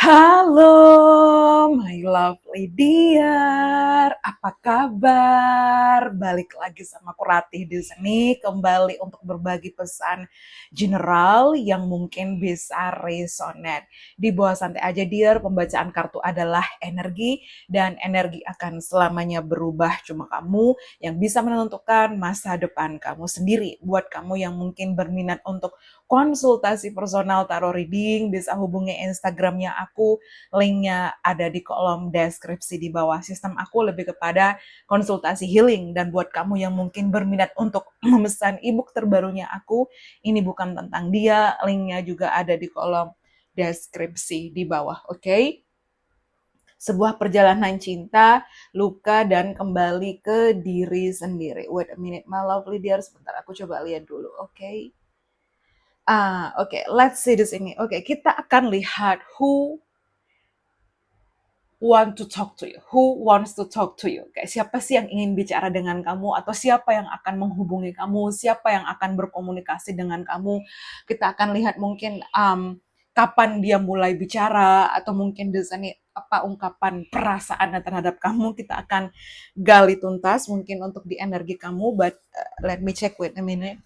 Halo, my lovely dear, apa kabar? Balik lagi sama aku Ratih di sini, kembali untuk berbagi pesan general yang mungkin bisa resonate. Di bawah santai aja dear, pembacaan kartu adalah energi dan energi akan selamanya berubah. Cuma kamu yang bisa menentukan masa depan kamu sendiri. Buat kamu yang mungkin berminat untuk konsultasi personal tarot reading, bisa hubungi Instagramnya aku, linknya ada di kolom deskripsi di bawah. Sistem aku lebih kepada konsultasi healing, dan buat kamu yang mungkin berminat untuk memesan ebook terbarunya aku, ini bukan tentang dia, linknya juga ada di kolom deskripsi di bawah, oke? Sebuah perjalanan cinta, luka, dan kembali ke diri sendiri. Wait a minute, my lovely dear, sebentar aku coba lihat dulu, oke? Oke, let's see di sini. Oke, kita akan lihat who want to talk to you, who wants to talk to you. Kayak siapa sih yang ingin bicara dengan kamu, atau siapa yang akan menghubungi kamu, siapa yang akan berkomunikasi dengan kamu. Kita akan lihat mungkin kapan dia mulai bicara, atau mungkin di sini apa ungkapan perasaan terhadap kamu. Kita akan gali tuntas mungkin untuk di energi kamu, but let me check, wait a minute.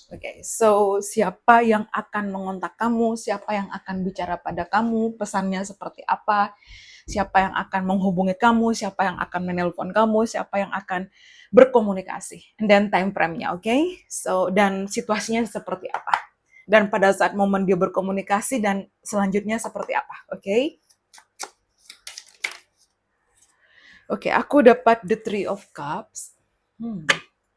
Oke, so siapa yang akan mengontak kamu, siapa yang akan bicara pada kamu, pesannya seperti apa, siapa yang akan menghubungi kamu, siapa yang akan menelpon kamu, siapa yang akan berkomunikasi, and then time frame-nya, oke? So, dan situasinya seperti apa, dan pada saat momen dia berkomunikasi, dan selanjutnya seperti apa, oke? Oke, aku dapat the Three of Cups.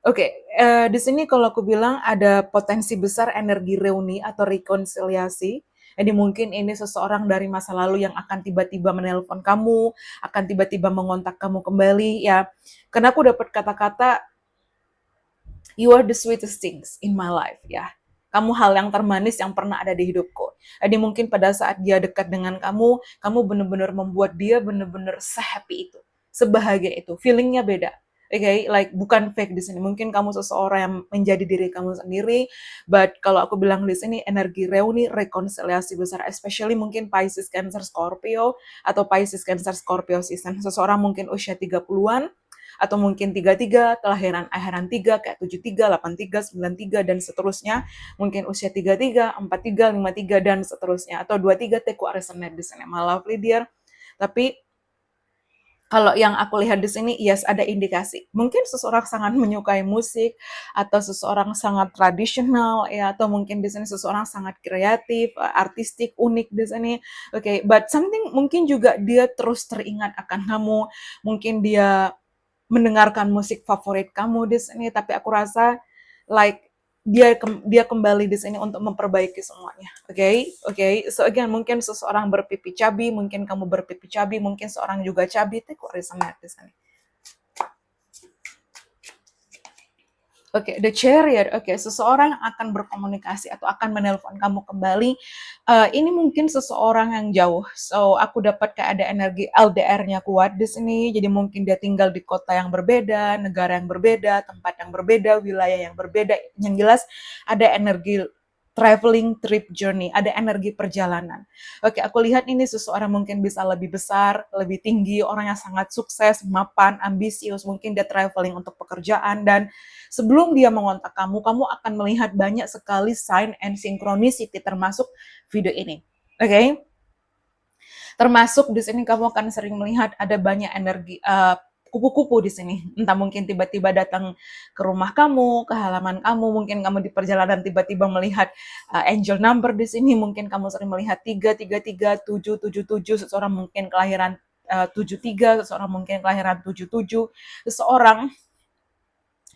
Oke, di sini kalau aku bilang ada potensi besar energi reuni atau rekonsiliasi. Jadi mungkin ini seseorang dari masa lalu yang akan tiba-tiba menelpon kamu, akan tiba-tiba mengontak kamu kembali, ya. Karena aku dapat kata-kata, you are the sweetest things in my life, ya. Kamu hal yang termanis yang pernah ada di hidupku. Jadi mungkin pada saat dia dekat dengan kamu, kamu benar-benar membuat dia benar-benar se-happy itu, sebahagia itu, feelingnya beda. Oke, like bukan fake di sini. Mungkin kamu seseorang yang menjadi diri kamu sendiri, but kalau aku bilang di sini energi reuni, rekonsiliasi besar, especially mungkin Pisces, Cancer, Scorpio, atau Pisces, Cancer, Scorpio season. Seseorang mungkin usia 30-an, atau mungkin 33, kelahiran akhiran 3, kayak 73, 83, 93, dan seterusnya. Mungkin usia 33, 43, 53, dan seterusnya. Atau 23, teku arisenet di sini, my lovely dear. Tapi kalau yang aku lihat di sini, yes, ada indikasi. Mungkin seseorang sangat menyukai musik, atau seseorang sangat tradisional, ya, atau mungkin di sini seseorang sangat kreatif, artistik, unik di sini. Oke, but something mungkin juga dia terus teringat akan kamu. Mungkin dia mendengarkan musik favorit kamu di sini, tapi aku rasa like dia kembali di sini untuk memperbaiki semuanya. Oke. So again, mungkin seseorang berpipi cabi, mungkin kamu berpipi cabi, mungkin seorang juga cabi. Take what resonate di sini. Oke, the chariot. Oke, seseorang yang akan berkomunikasi atau akan menelpon kamu kembali. Ini mungkin seseorang yang jauh. So, aku dapat kayak ada energi LDR-nya kuat di sini. Jadi mungkin dia tinggal di kota yang berbeda, negara yang berbeda, tempat yang berbeda, wilayah yang berbeda. Yang jelas ada energi traveling, trip, journey, ada energi perjalanan. Oke, aku lihat ini seseorang mungkin bisa lebih besar, lebih tinggi, orang yang sangat sukses, mapan, ambisius, mungkin dia traveling untuk pekerjaan, dan sebelum dia mengontak kamu, kamu akan melihat banyak sekali sign and synchronicity termasuk video ini. Oke? Termasuk di sini kamu akan sering melihat ada banyak energi kupu-kupu di sini. Entah mungkin tiba-tiba datang ke rumah kamu, ke halaman kamu, mungkin kamu di perjalanan tiba-tiba melihat angel number di sini, mungkin kamu sering melihat 333, 777, seseorang mungkin kelahiran 73, seseorang mungkin kelahiran 77, seseorang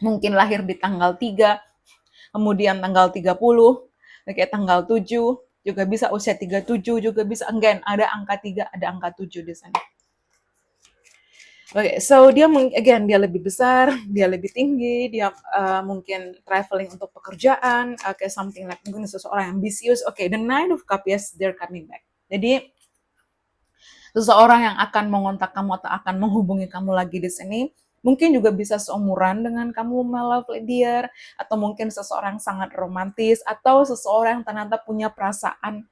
mungkin lahir di tanggal 3, kemudian tanggal 30, kayak tanggal 7, juga bisa usia 37, juga bisa, enggak, ada angka 3, ada angka 7 di sana. Oke, so dia again, dia lebih besar, dia lebih tinggi, dia mungkin traveling untuk pekerjaan, kayak something like mungkin seseorang yang ambisius. Oke, the Nine of Cups, yes, they're coming back. Jadi seseorang yang akan mengontak kamu atau akan menghubungi kamu lagi di sini, mungkin juga bisa seumuran dengan kamu, my lovely dear, atau mungkin seseorang sangat romantis, atau seseorang yang ternyata punya perasaan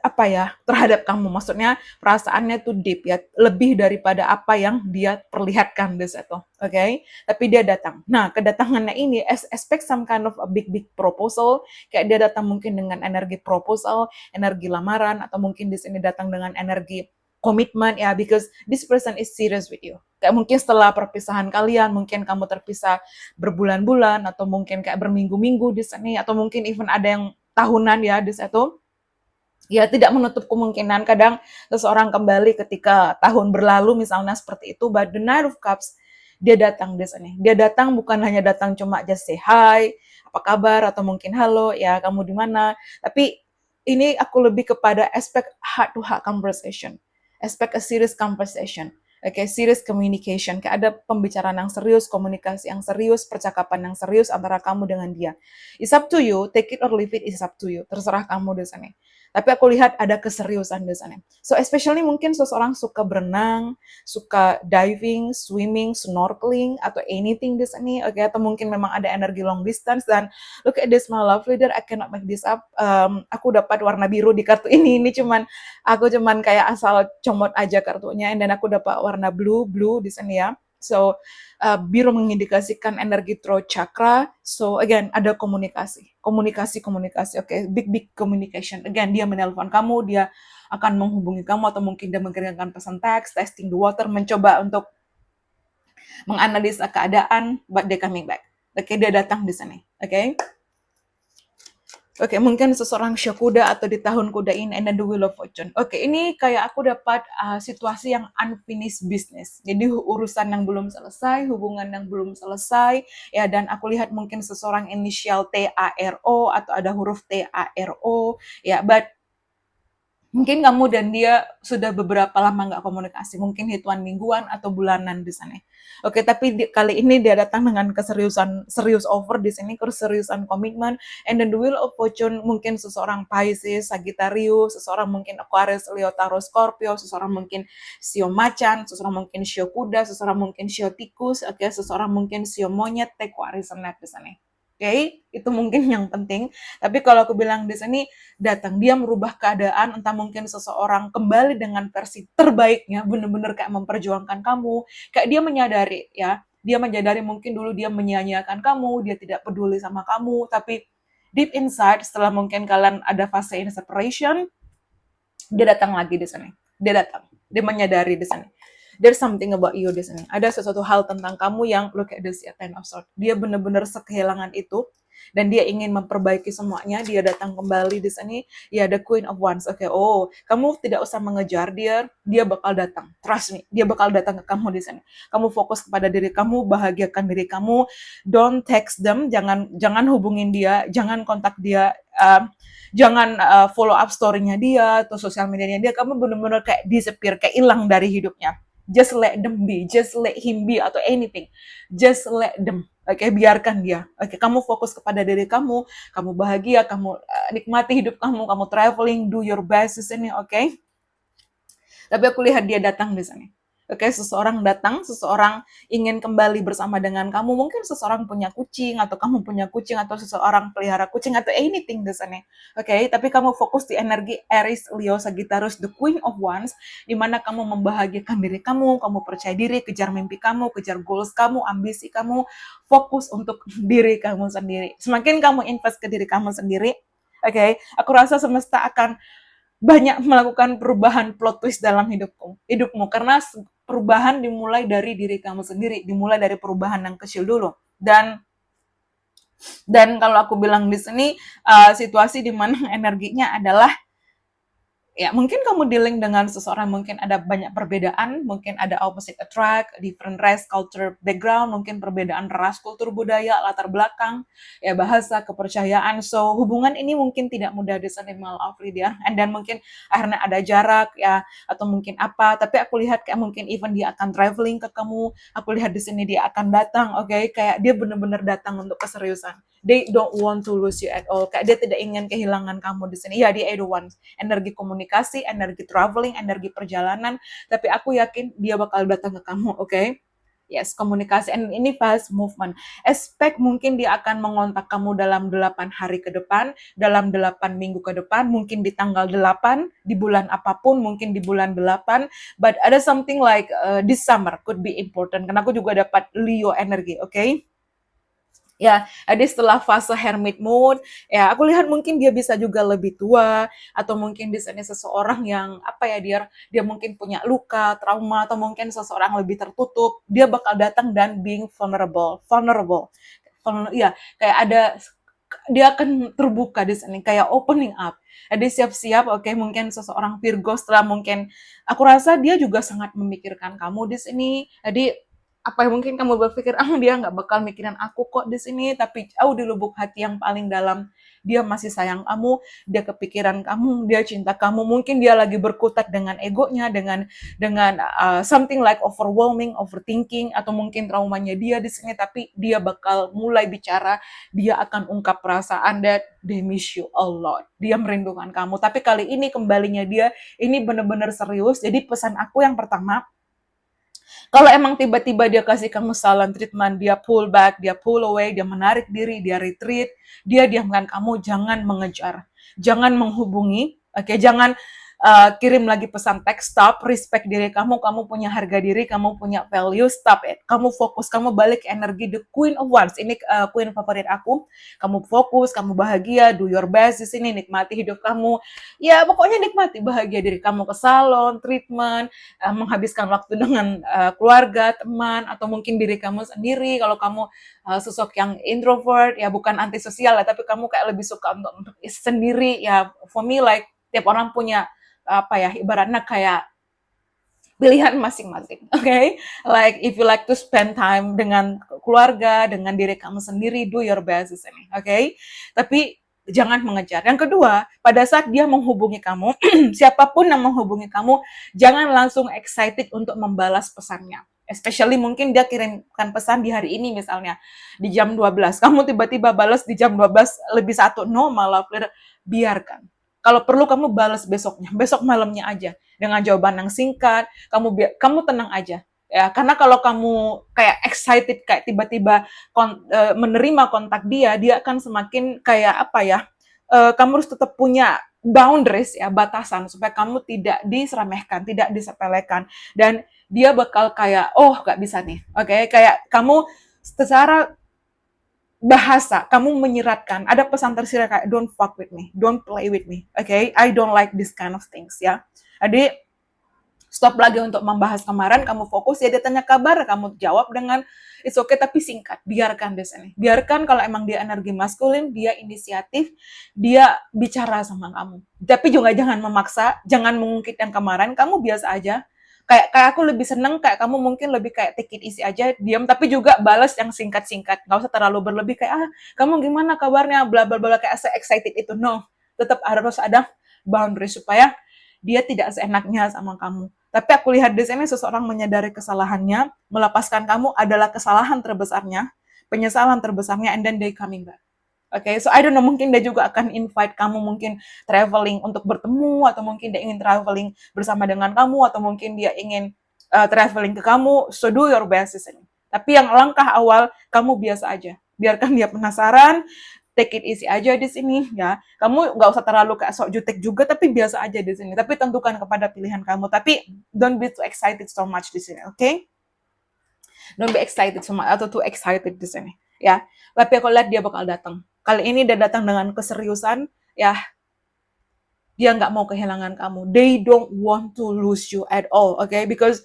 apa ya, terhadap kamu. Maksudnya perasaannya tuh deep ya, lebih daripada apa yang dia perlihatkan di situ, oke? Tapi dia datang. Nah, kedatangannya ini expect some kind of a big big proposal, kayak dia datang mungkin dengan energi proposal, energi lamaran, atau mungkin di sini datang dengan energi komitmen ya, because this person is serious with you. Kayak mungkin setelah perpisahan kalian, mungkin kamu terpisah berbulan-bulan, atau mungkin kayak berminggu-minggu di sini, atau mungkin even ada yang tahunan ya di situ. Ya, tidak menutup kemungkinan kadang seseorang kembali ketika tahun berlalu misalnya seperti itu, but the Knight of Cups, dia datang di sini. Dia datang bukan hanya datang cuma just say hi, apa kabar, atau mungkin halo, ya kamu di mana. Tapi ini aku lebih kepada aspek heart to heart conversation, aspek a serious conversation. Oke, serious communication. Kayak ada pembicaraan yang serius, komunikasi yang serius, percakapan yang serius antara kamu dengan dia. It's up to you, take it or leave it, it's up to you. Terserah kamu di sini. Tapi aku lihat ada keseriusan di sana. So especially mungkin seseorang suka berenang, suka diving, swimming, snorkeling, atau anything di sini, oke? Atau mungkin memang ada energi long distance, dan look at this my love leader, I cannot make this up. Aku dapat warna biru di kartu ini aku cuman kayak asal comot aja kartunya, dan aku dapat warna blue di sini ya. So, biru mengindikasikan energi throat chakra. So, again, ada komunikasi. Oke. Big communication. Again, dia menelpon kamu, dia akan menghubungi kamu, atau mungkin dia mengirimkan pesan teks, testing the water, mencoba untuk menganalisa keadaan, but they coming back. Oke, dia datang di sini. Oke. Oke, mungkin seseorang show kuda atau di tahun kuda ini, and then the wheel of fortune. Oke, ini kayak aku dapat situasi yang unfinished business. Jadi urusan yang belum selesai, hubungan yang belum selesai, ya, dan aku lihat mungkin seseorang inisial TARO atau ada huruf TARO, ya, but mungkin kamu dan dia sudah beberapa lama nggak komunikasi, mungkin hitungan mingguan atau bulanan di sana. Oke, tapi kali ini dia datang dengan keseriusan, serius over di sini, keseriusan komitmen, and then the wheel of fortune, mungkin seseorang Pisces, Sagittarius, seseorang mungkin Aquarius, Leo, Taurus, Scorpio, seseorang mungkin Sio Macan, seseorang mungkin Sio Kuda, seseorang mungkin Sio Tikus, oke, seseorang mungkin Sio Monyet, Aquarius, Net di sana. Oke, itu mungkin yang penting. Tapi kalau aku bilang di sini, datang, dia merubah keadaan, entah mungkin seseorang kembali dengan versi terbaiknya, bener-bener kayak memperjuangkan kamu, kayak dia menyadari ya, dia menyadari mungkin dulu dia menyia-nyiakan kamu, dia tidak peduli sama kamu, tapi deep inside, setelah mungkin kalian ada fase in separation, dia datang lagi di sini. Dia datang, dia menyadari di sini. There's something about you di sini. Ada sesuatu hal tentang kamu yang look at this Ten of Swords. Dia benar-benar kehilangan itu, dan dia ingin memperbaiki semuanya. Dia datang kembali di sini. Ya, the Queen of Wands. Oke, oh, kamu tidak usah mengejar dia bakal datang. Trust me, dia bakal datang ke kamu di sini. Kamu fokus kepada diri kamu, bahagiakan diri kamu. Don't text them, jangan hubungin dia, jangan kontak dia. Jangan follow up story-nya dia atau sosial medianya dia. Kamu benar-benar kayak disappear, kayak hilang dari hidupnya. Just let them be, just let him be, atau anything. Just let them. Oke, biarkan dia. Oke, kamu fokus kepada diri kamu bahagia, kamu nikmati hidup kamu traveling, do your best di sini, oke? Tapi aku lihat dia datang di sini. Oke, seseorang datang, seseorang ingin kembali bersama dengan kamu. Mungkin seseorang punya kucing, atau kamu punya kucing, atau seseorang pelihara kucing, atau anything di sini. Oke, tapi kamu fokus di energi Aries, Leo, Sagittarius, the Queen of Wands, di mana kamu membahagiakan diri kamu percaya diri, kejar mimpi kamu, kejar goals kamu, ambisi kamu, fokus untuk diri kamu sendiri. Semakin kamu invest ke diri kamu sendiri, oke, aku rasa semesta akan banyak melakukan perubahan plot twist dalam hidupmu, karena perubahan dimulai dari diri kamu sendiri, dimulai dari perubahan yang kecil dulu. Dan kalau aku bilang di sini situasi di mana energinya adalah, ya mungkin kamu dealing dengan seseorang, mungkin ada banyak perbedaan, mungkin ada opposite attract, different race, culture, background, mungkin perbedaan ras, kultur, budaya, latar belakang, ya bahasa, kepercayaan. So hubungan ini mungkin tidak mudah diterima oleh dia, and then mungkin akhirnya ada jarak ya, atau mungkin apa. Tapi aku lihat kayak mungkin even dia akan traveling ke kamu. Aku lihat di sini dia akan datang, oke? Kayak dia benar-benar datang untuk keseriusan. They don't want to lose you at all. Kayak dia tidak ingin kehilangan kamu di sini. Ya, dia the one. Energi komunikasi, energi traveling, energi perjalanan. Tapi aku yakin dia bakal datang ke kamu, oke? Yes, komunikasi, and ini fast movement. Expect mungkin dia akan mengontak kamu dalam 8 hari ke depan, dalam 8 minggu ke depan, mungkin di tanggal 8, di bulan apapun, mungkin di bulan 8, but ada something like this summer could be important, karena aku juga dapat Leo energi, oke? Ya, jadi setelah fase hermit mood, ya aku lihat mungkin dia bisa juga lebih tua, atau mungkin di sana seseorang yang apa ya, dia mungkin punya luka, trauma, atau mungkin seseorang lebih tertutup, dia bakal datang dan being vulnerable, ya, kayak ada dia akan terbuka di sini, kayak opening up. Jadi siap-siap, oke, mungkin seseorang Virgo setelah mungkin, aku rasa dia juga sangat memikirkan kamu di sini. Jadi apa yang mungkin kamu berpikir, dia nggak bakal mikirin aku kok di sini, tapi jauh di lubuk hati yang paling dalam, dia masih sayang kamu, dia kepikiran kamu, dia cinta kamu. Mungkin dia lagi berkutat dengan egonya, dengan something like overwhelming, overthinking, atau mungkin traumanya dia di sini, tapi dia bakal mulai bicara, dia akan ungkap perasaan that they miss you a lot. Dia merindukan kamu. Tapi kali ini kembalinya dia, ini benar-benar serius. Jadi pesan aku yang pertama, kalau emang tiba-tiba dia kasih kamu silent treatment, dia pull back, dia pull away, dia menarik diri, dia retreat, dia diamkan kamu, jangan mengejar. Jangan menghubungi, oke, jangan kirim lagi pesan teks, stop, respect diri kamu punya harga diri, kamu punya value, stop it. Kamu fokus, kamu balik energi the Queen of Wands. Ini queen favorit aku. Kamu fokus, kamu bahagia, do your best di sini, nikmati hidup kamu. Ya, pokoknya nikmati bahagia diri kamu ke salon, treatment, menghabiskan waktu dengan keluarga, teman, atau mungkin diri kamu sendiri. Kalau kamu sosok yang introvert, ya bukan antisosial ya, tapi kamu kayak lebih suka untuk sendiri. Ya, for me like tiap orang punya apa ya, ibaratnya kayak pilihan masing-masing, okay? Like if you like to spend time dengan keluarga, dengan diri kamu sendiri, do your best di sini, okay? Tapi jangan mengejar. Yang kedua, pada saat dia menghubungi kamu, siapapun yang menghubungi kamu, jangan langsung excited untuk membalas pesannya. Especially mungkin dia kirimkan pesan di hari ini misalnya, di jam 12. Kamu tiba-tiba balas di jam 12 lebih 1, no, malah biarkan. Kalau perlu kamu balas besoknya, besok malamnya aja dengan jawaban yang singkat. Kamu tenang aja ya, karena kalau kamu kayak excited, kayak tiba-tiba menerima kontak dia akan semakin kayak apa ya, kamu harus tetap punya boundaries ya, batasan, supaya kamu tidak diseremehkan, tidak disepelekan, dan dia bakal kayak, oh nggak bisa nih, oke, kayak kamu secara bahasa, kamu menyiratkan, ada pesan tersirat kayak don't fuck with me, don't play with me, okay? I don't like this kind of things ya. Jadi stop lagi untuk membahas kemarin, kamu fokus ya, dia tanya kabar, kamu jawab dengan it's okay tapi singkat, biarkan di sini. Biarkan kalau emang dia energi maskulin, dia inisiatif, dia bicara sama kamu. Tapi juga jangan memaksa, jangan mengungkit yang kemarin, kamu biasa aja. Kayak aku lebih seneng, kayak kamu mungkin lebih kayak take it easy aja, diam, tapi juga balas yang singkat-singkat, nggak usah terlalu berlebih kayak kamu gimana kabarnya, bla bla bla, kayak se-excited itu, no. Tetap harus ada boundary supaya dia tidak seenaknya sama kamu. Tapi aku lihat di sini seseorang menyadari kesalahannya, melepaskan kamu adalah kesalahan terbesarnya, penyesalan terbesarnya, and then they coming back. Okay, so I don't know, mungkin dia juga akan invite kamu mungkin traveling untuk bertemu, atau mungkin dia ingin traveling bersama dengan kamu, atau mungkin dia ingin traveling ke kamu. So do your best di sini. Tapi yang langkah awal, kamu biasa aja. Biarkan dia penasaran, take it easy aja di sini ya. Kamu nggak usah terlalu kayak sok jutek juga, tapi biasa aja di sini. Tapi tentukan kepada pilihan kamu. Tapi don't be too excited so much di sini, oke? Okay? Don't be excited so much atau too excited di sini, ya. Tapi aku lihat dia bakal datang. Kali ini dia datang dengan keseriusan, ya. Dia nggak mau kehilangan kamu. They don't want to lose you at all, okay? Because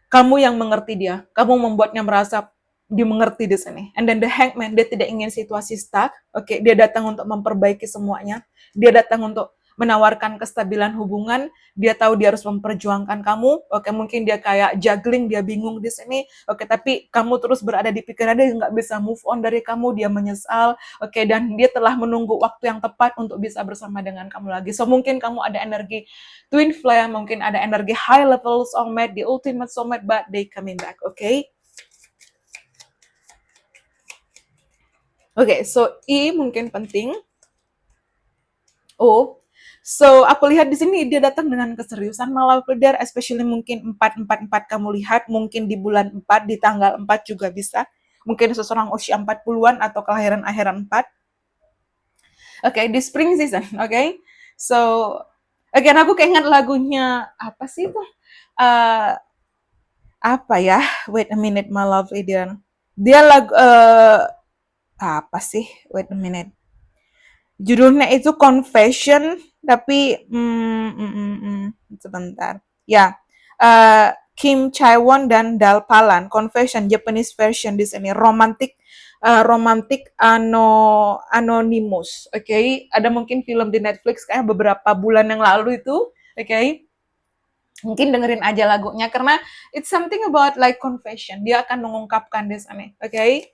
kamu yang mengerti dia. Kamu membuatnya merasa dimengerti di sini. And then the hangman, dia tidak ingin situasi stuck. Oke, dia datang untuk memperbaiki semuanya. Dia datang untuk menawarkan kestabilan hubungan. Dia tahu dia harus memperjuangkan kamu. Oke, mungkin dia kayak juggling, dia bingung di sini. Oke, tapi kamu terus berada di pikiran dia, nggak bisa move on dari kamu. Dia menyesal. Oke, dan dia telah menunggu waktu yang tepat untuk bisa bersama dengan kamu lagi. So mungkin kamu ada energi twin flame, mungkin ada energi high level soulmate, the ultimate soulmate, but they coming back. Okay? Okay, so I mungkin penting. O, So, aku lihat di sini dia datang dengan keseriusan malah leader, especially mungkin 444 kamu lihat, mungkin di bulan 4, di tanggal 4 juga bisa. Mungkin seseorang usia 40-an atau kelahiran akhiran 4. Oke, di spring season, oke. So, again aku keinget lagunya apa sih itu? Eh, apa ya? Wait a minute, my love leader. Dia lagu apa sih? Wait a minute. Judulnya itu Confession, tapi sebentar. Ya, Kim Chaewon dan Dal Palan, Confession, Japanese version di sini, romantic, romantic anonymous. Oke, ada mungkin film di Netflix kayak beberapa bulan yang lalu itu. Oke. Mungkin dengerin aja lagunya karena it's something about like confession. Dia akan mengungkapkan di sana. Oke.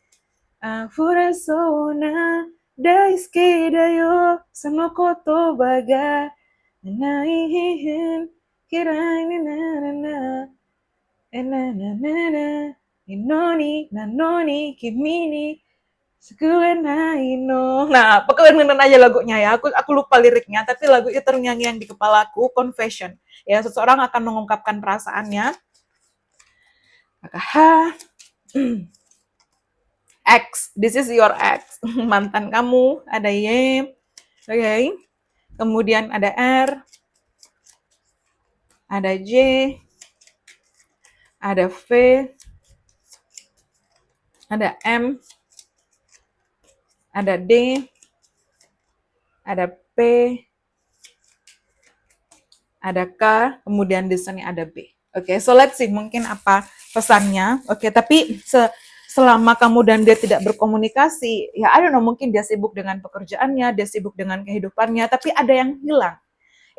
フラソーな大好きだよその言葉がないへん嫌いにならないのに君に救えないの. Nah, pokoknya dengerin aja lagunya ya. Aku lupa liriknya, tapi lagu itu terngiang-ngiang di kepalaku. Confession. Ya, seseorang akan mengungkapkan perasaannya. Maka, X, this is your ex, mantan kamu, ada Y, oke. Kemudian ada R, ada J, ada V, ada M, ada D, ada P, ada K, kemudian di sini ada B. Oke, so let's see mungkin apa pesannya. Oke, tapi selama kamu dan dia tidak berkomunikasi, ya I don't know, mungkin dia sibuk dengan pekerjaannya, dia sibuk dengan kehidupannya, tapi ada yang hilang.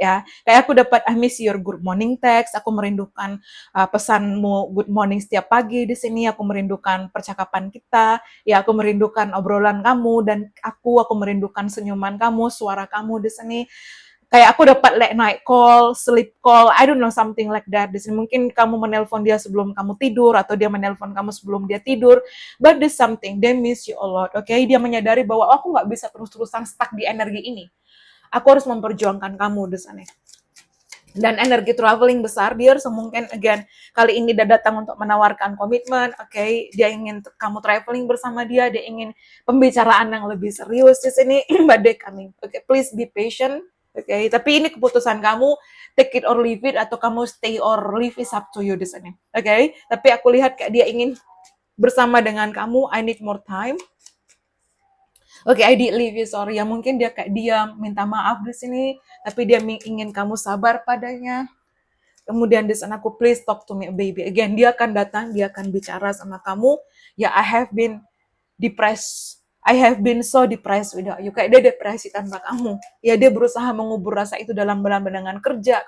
Ya, kayak aku dapat I miss your good morning text, aku merindukan pesanmu good morning setiap pagi di sini, aku merindukan percakapan kita, ya aku merindukan obrolan kamu dan aku merindukan senyuman kamu, suara kamu di sini. Kayak aku dapat late night call, sleep call, I don't know, something like that. Di sini mungkin kamu menelpon dia sebelum kamu tidur atau dia menelpon kamu sebelum dia tidur. But there's something, they miss you a lot, oke? Dia menyadari bahwa aku nggak bisa terus-terusan stuck di energi ini. Aku harus memperjuangkan kamu di sana. Dan energi traveling besar, dia harus mungkin again kali ini dia datang untuk menawarkan komitmen, oke? Dia ingin kamu traveling bersama dia, dia ingin pembicaraan yang lebih serius di sini, but they coming, oke? Please be patient, oke? Tapi ini keputusan kamu, take it or leave it, atau kamu stay or leave is up to you di sini, oke? Tapi aku lihat kayak dia ingin bersama dengan kamu, I need more time. Oke, I did leave you, sorry. Ya mungkin dia kayak diam, minta maaf di sini, tapi dia ingin kamu sabar padanya. Kemudian di sana aku, please talk to me, baby. Again, dia akan datang, dia akan bicara sama kamu. Ya, I have been depressed. I have been so depressed without you. Kayak dia depresi tanpa kamu. Ya, dia berusaha mengubur rasa itu dalam dengan kerja.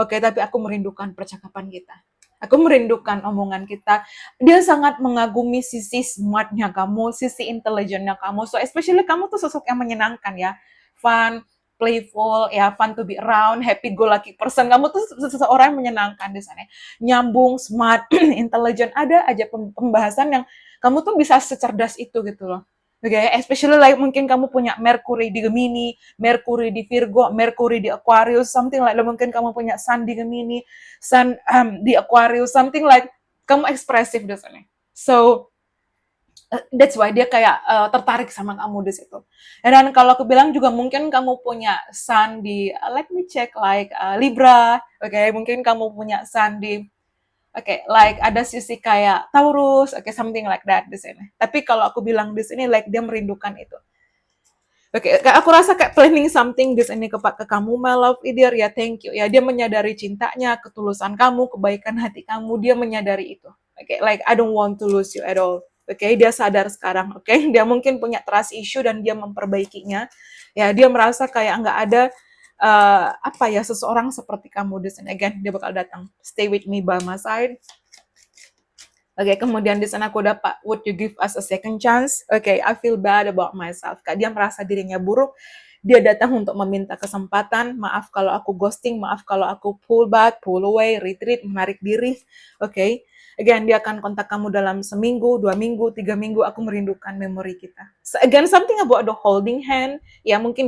Oke, tapi aku merindukan percakapan kita. Aku merindukan omongan kita. Dia sangat mengagumi sisi smartnya kamu, sisi intelijennya kamu. So, especially kamu tuh sosok yang menyenangkan ya. Fun, playful, ya fun to be around, happy go lucky person. Kamu tuh seseorang yang menyenangkan di sana. Nyambung, smart, intelligent. Ada aja pembahasan yang kamu tuh bisa secerdas itu gitu loh. Oke, especially like mungkin kamu punya Mercury di Gemini, Mercury di Virgo, Mercury di Aquarius, something like that. Mungkin kamu punya Sun di Gemini, Sun di Aquarius, something like kamu ekspresif di sana. So, that's why dia kayak tertarik sama kamu di situ. Dan kalau aku bilang juga mungkin kamu punya Sun di, let me check, like Libra, oke, mungkin kamu punya Sun di, like ada sisi kayak Taurus, something like that di sini. Tapi kalau aku bilang di sini, like dia merindukan itu. Aku rasa kayak planning something di sini ke kamu, my love, dear, ya thank you. Ya dia menyadari cintanya, ketulusan kamu, kebaikan hati kamu, dia menyadari itu. Like I don't want to lose you at all. Dia sadar sekarang, dia mungkin punya trust issue dan dia memperbaikinya. Ya, dia merasa kayak nggak ada seseorang seperti kamu di sini. Again, dia bakal datang. Stay with me by my side. Kemudian di sana aku dapat, would you give us a second chance? I feel bad about myself. Kak, dia merasa dirinya buruk. Dia datang untuk meminta kesempatan. Maaf kalau aku ghosting, maaf kalau aku pull back, pull away, retreat, menarik diri. Again, dia akan kontak kamu dalam seminggu, 2 minggu, 3 minggu, aku merindukan memori kita. So, again, something about the holding hand, ya mungkin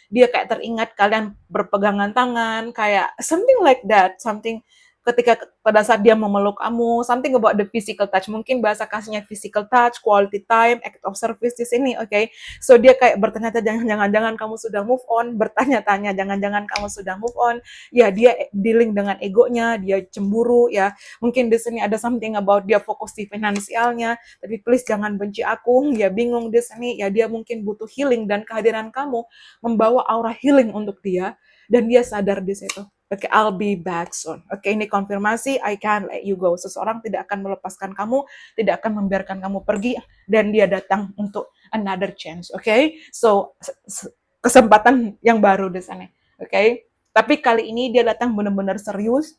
dia kayak teringat kalian berpegangan tangan, kayak something like that, something ketika pada saat dia memeluk kamu, something about the physical touch, mungkin bahasa kasihnya physical touch, quality time, act of service di sini, oke? So dia kayak bertanya-tanya, jangan-jangan kamu sudah move on, bertanya-tanya, jangan-jangan kamu sudah move on, ya dia dealing dengan egonya, dia cemburu, ya mungkin di sini ada something about dia fokus di finansialnya, tapi please jangan benci aku, ya bingung di sini, ya dia mungkin butuh healing dan kehadiran kamu membawa aura healing untuk dia, dan dia sadar di situ. Oke, I'll be back soon. Oke, ini konfirmasi, I can't let you go. Seseorang tidak akan melepaskan kamu, tidak akan membiarkan kamu pergi, dan dia datang untuk another chance. Oke, so kesempatan yang baru di sana. Oke, tapi kali ini dia datang benar-benar serius.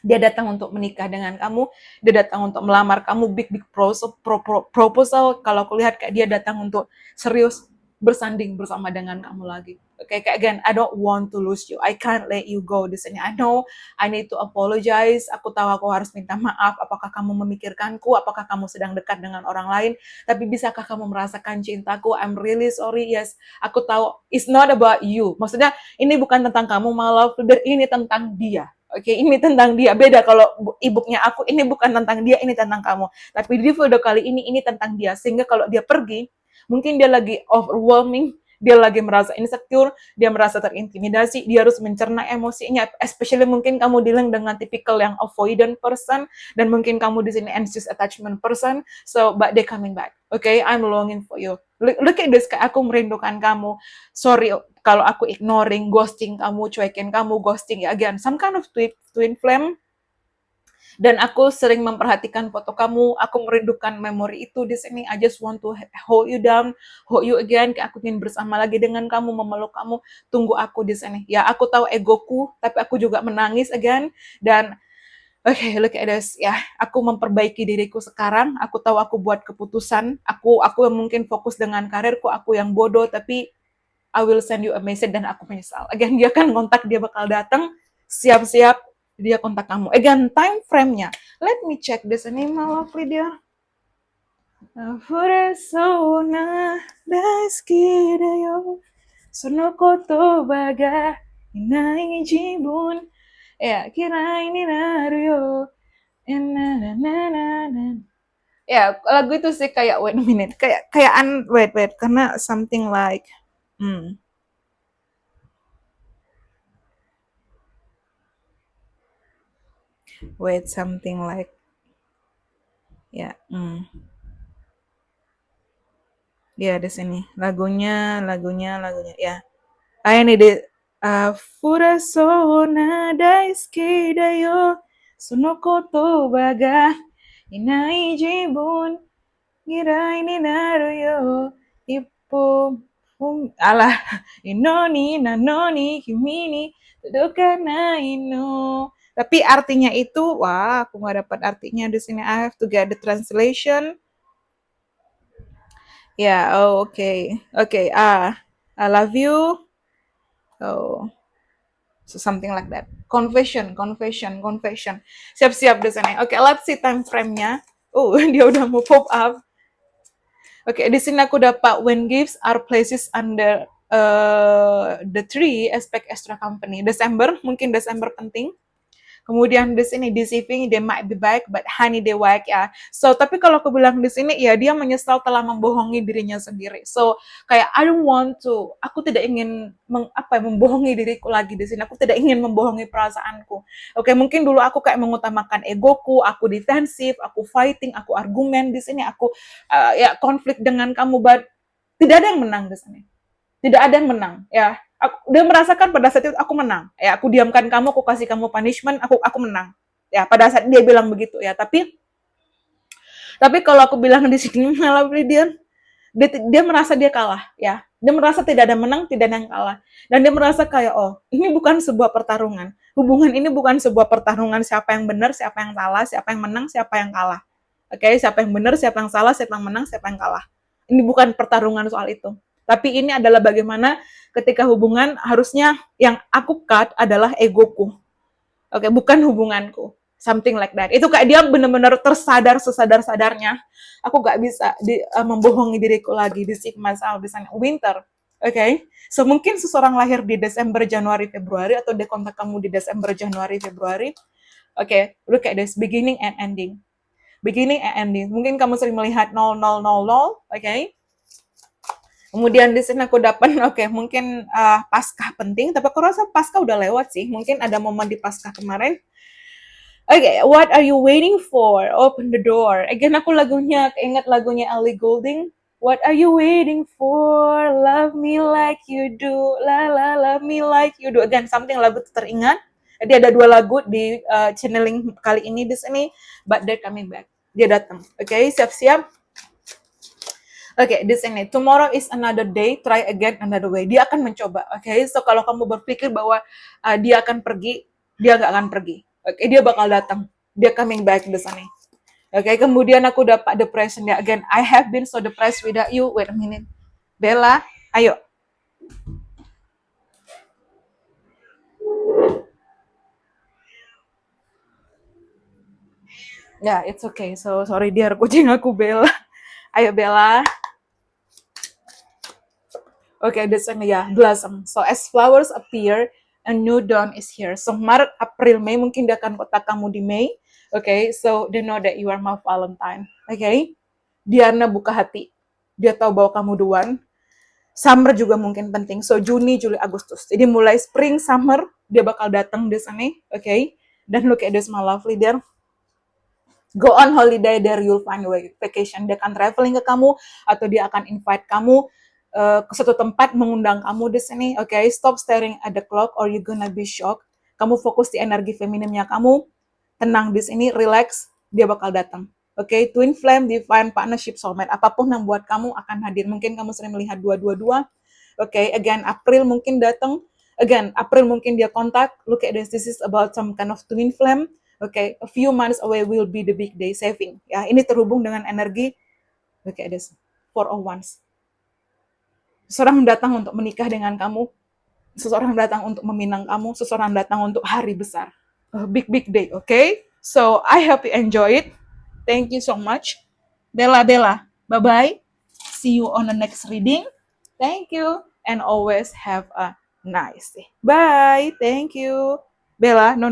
Dia datang untuk menikah dengan kamu, dia datang untuk melamar kamu, big proposal. Kalau aku lihat kayak dia datang untuk serius bersanding bersama dengan kamu lagi. Okay, again, I don't want to lose you. I can't let you go di sini. I know I need to apologize. Aku tahu aku harus minta maaf. Apakah kamu memikirkanku? Apakah kamu sedang dekat dengan orang lain? Tapi bisakah kamu merasakan cintaku? I'm really sorry. Yes, aku tahu it's not about you. Maksudnya ini bukan tentang kamu, my love leader. Ini tentang dia. Oke, ini tentang dia. Beda kalau ibunya aku, ini bukan tentang dia, ini tentang kamu. Tapi di video kali ini tentang dia. Sehingga kalau dia pergi, mungkin dia lagi overwhelming, dia lagi merasa insecure, dia merasa terintimidasi, dia harus mencerna emosinya, especially mungkin kamu dealing dengan tipikal yang avoidant person, dan mungkin kamu di sini anxious attachment person, so but they coming back. Okay, I'm longing for you. Look at this, kayak aku merindukan kamu. Sorry kalau aku ignoring, ghosting kamu, cuekin kamu, ghosting, again, some kind of twin flame. Dan aku sering memperhatikan foto kamu, aku merindukan memori itu di sini. I just want to hold you down, hold you again, kayak aku ingin bersama lagi dengan kamu, memeluk kamu, tunggu aku di sini. Ya, aku tahu egoku, tapi aku juga menangis again, dan okay, look at this, ya, aku memperbaiki diriku sekarang, aku tahu aku buat keputusan, aku yang mungkin fokus dengan karirku, aku yang bodoh, tapi I will send you a message dan aku menyesal. Again, dia kan kontak, dia bakal datang, siap-siap, dia kontak kamu. Again, time frame-nya. Let me check this ini, my lovely dear. Furasona daisuki da yo, sono koto baga inai jibun, ya kirai ni naru yo, ya lagu itu sih kayak wait a minute, kayak wait karena something like wait something like ya ya di sini lagunya ya. Ini di Furasona daisuki da yo, sono koto baga inai jibun, girai ni naru yo, ippo alah, inoni nanoni kimi ni tudukanai no. Tapi artinya itu, wah, aku nggak dapat artinya di sini. I have to get the translation. Yeah, oh, okay. Okay, I love you. Oh, so something like that. Confession. Siap-siap di sini. Okay, let's see time frame-nya. Oh, dia udah mau pop up. Okay, di sini aku dapat when gifts are places under the tree, aspect extra company. Mungkin Desember penting. Kemudian di sini deceiving, they might be back, but honey they whack, ya. So, tapi kalau aku bilang di sini, ya dia menyesal telah membohongi dirinya sendiri. So, kayak I don't want to, aku tidak ingin membohongi diriku lagi di sini. Aku tidak ingin membohongi perasaanku. Oke, mungkin dulu aku kayak mengutamakan egoku, aku defensif, aku fighting, aku argumen di sini, aku ya konflik dengan kamu, but tidak ada yang menang di sini. Tidak ada yang menang, ya. Dia merasakan pada saat itu aku menang, ya, aku diamkan kamu, aku kasih kamu punishment, aku menang, ya, pada saat dia bilang begitu, ya. Tapi kalau aku bilang di sini malah dia merasa dia kalah, ya, dia merasa tidak ada menang, tidak ada yang kalah, dan dia merasa kayak, oh, ini bukan sebuah pertarungan, hubungan ini bukan sebuah pertarungan siapa yang benar, siapa yang salah, siapa yang menang, siapa yang kalah, oke, siapa yang benar, siapa yang salah, siapa yang menang, siapa yang kalah, ini bukan pertarungan soal itu. Tapi ini adalah bagaimana ketika hubungan harusnya yang aku cut adalah egoku. Oke, bukan hubunganku. something like that. Itu kayak dia benar-benar tersadar sesadar-sadarnya. Aku gak bisa membohongi diriku lagi, deceive myself di sana. Winter, oke? Okay? So mungkin seseorang lahir di Desember, Januari, Februari, atau dia kontak kamu di Desember, Januari, Februari. Oke, okay, look at this, beginning and ending. Beginning and ending. Mungkin kamu sering melihat 0000, oke? Okay? Kemudian di sini aku dapat, oke, mungkin Paskah penting, tapi aku rasa Paskah udah lewat sih. Mungkin ada momen di Paskah kemarin. Okay, what are you waiting for? Open the door. Again, aku keinget lagunya Ellie Goulding. What are you waiting for? Love me like you do. La la, love me like you do. Again, something lagu teringat. Jadi ada 2 lagu di channeling kali ini di sini. But they're coming back. Dia datang. Oke, okay, siap-siap. Oke, di sini. Tomorrow is another day. Try again another way. Dia akan mencoba. Oke, okay? So kalau kamu berpikir bahwa dia akan pergi, dia nggak akan pergi. Oke, dia bakal datang. Dia coming back di sini. Oke, kemudian aku dapat depression ya. Again, I have been so depressed without you. Wait a minute. Bella, ayo. Ya, yeah, it's okay. So, sorry dia kucing aku Bella. Ayo Bella. Okay, this one, yeah, blossom. So, as flowers appear, a new dawn is here. So, Maret, April, Mei, mungkin dia akan kontak kamu di Mei. Okay, so they know that you are my Valentine. Okay, Diana buka hati. Dia tahu bahwa kamu duluan. Summer juga mungkin penting. So, Juni, Juli, Agustus. Jadi mulai spring, summer, dia bakal datang di sini. Okay, dan look at this, my lovely dear. Go on holiday there, you'll find a way. Vacation, dia akan traveling ke kamu, atau dia akan invite kamu ke suatu tempat, mengundang kamu di sini. Oke, okay? Stop staring at the clock or you gonna be shocked. Kamu fokus di energi femininnya kamu, tenang di sini, relax, dia bakal datang. Oke, okay? Twin flame, divine partnership, soulmate, apapun yang buat kamu akan hadir. Mungkin kamu sering melihat 222. Oke, okay? Again, April mungkin datang. Again, April mungkin dia kontak. Look at this, this is about some kind of twin flame. Oke, okay? A few months away will be the big day saving. Ya, ini terhubung dengan energi. Look at this, 4 of Wands. Seseorang datang untuk menikah dengan kamu, seseorang datang untuk meminang kamu, seseorang datang untuk hari besar. A big day, okay? So, I hope you enjoy it. Thank you so much. Bella, bye-bye. See you on the next reading. Thank you. And always have a nice day. Bye. Thank you. Bella, no.